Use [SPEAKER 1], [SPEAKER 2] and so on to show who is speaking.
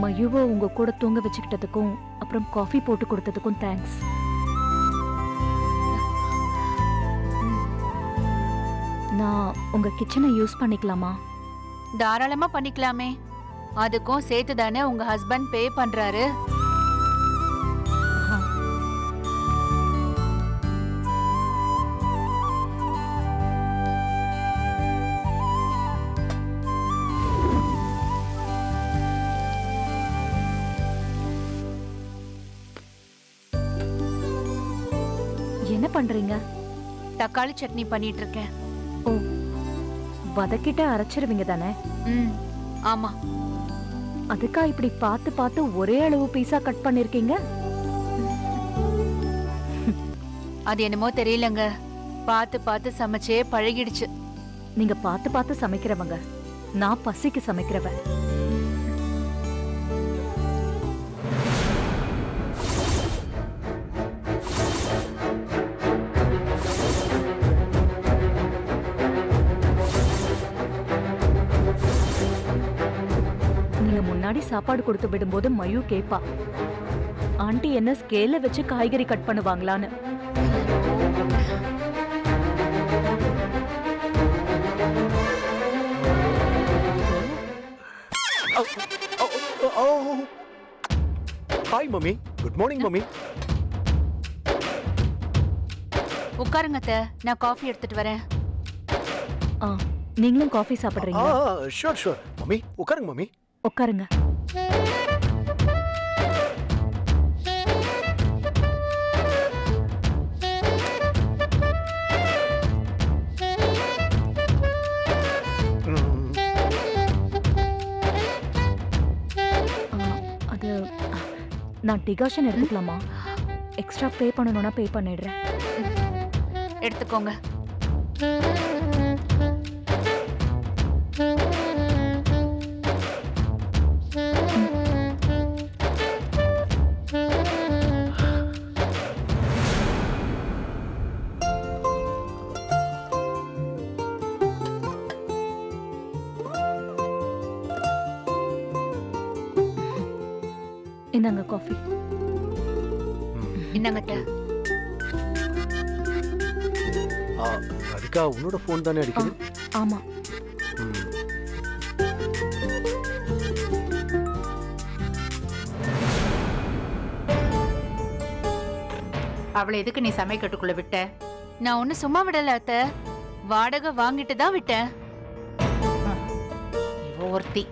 [SPEAKER 1] மயுவை உங்க கூட தூங்க வச்சுக்கிட்டதுக்கும் அப்புறம் காஃபி போட்டு கொடுத்ததுக்கும் தேங்க்ஸ். நான் உங்க கிச்சனை யூஸ் பண்ணிக்கலாமா?
[SPEAKER 2] தாராளமா பண்ணிக்கலாமே. அதுக்கும் சேர்த்து தானே உங்க ஹஸ்பண்ட் பே பண்றாரு.
[SPEAKER 1] என்ன பண்றீங்க?
[SPEAKER 2] தக்காளி சட்னி பண்ணிட்டு இருக்கேன்.
[SPEAKER 1] ஓ, வதக்கிட்ட அரைச்சிருவீங்க தானே?
[SPEAKER 2] ஆமா.
[SPEAKER 1] அதுக்கா இப்படி பார்த்து பார்த்து ஒரே அளவு பீஸா கட் பண்ணிருக்கீங்க?
[SPEAKER 2] அது என்னமோ தெரியலங்க, பார்த்து பார்த்து சமைச்சே பழகிடுச்சு.
[SPEAKER 1] நீங்க பார்த்து பார்த்து சமைக்கிறவங்க, நான் பசிக்கு சமைக்கிறவன். முன்னாடி சாப்பாடு கொடுத்து விடும்போது மயு கேப்பா, ஆண்டி என்ன ஸ்கேல வச்சு காய்கறி கட் பண்ணுவாங்களான்னு.
[SPEAKER 3] Hi mummy. Good morning mummy.
[SPEAKER 2] உட்காருங்க அத்தை, நான் காஃபி எடுத்துட்டு வரேன்.
[SPEAKER 1] நீங்களும் காஃபி சாப்பிடுறீங்களா?
[SPEAKER 3] ஷூர் ஷூர் மம்மி, உட்காருங்க மம்மி.
[SPEAKER 1] உட்காருங்க. அது நான் டிகாஷன் எடுத்துக்கலாமா? எக்ஸ்ட்ரா பே பண்ணணும்னா பே பண்ணிடுறேன்.
[SPEAKER 2] எடுத்துக்கோங்க.
[SPEAKER 1] இந்தாங்க காஃபி.
[SPEAKER 2] இந்தாங்க அத்தை.
[SPEAKER 3] ராதிகா, உன்னோட ஃபோன் தானே அடிக்குது?
[SPEAKER 1] ஆமா.
[SPEAKER 2] அவளை எதுக்கு நீ சமைக்கட்டுக்குள்ள விட்ட? நான் ஒண்ணு சும்மா விடல அத்தை, வாடகை வாங்கிட்டு தான் விட்டேன். இவ ஒருத்தி.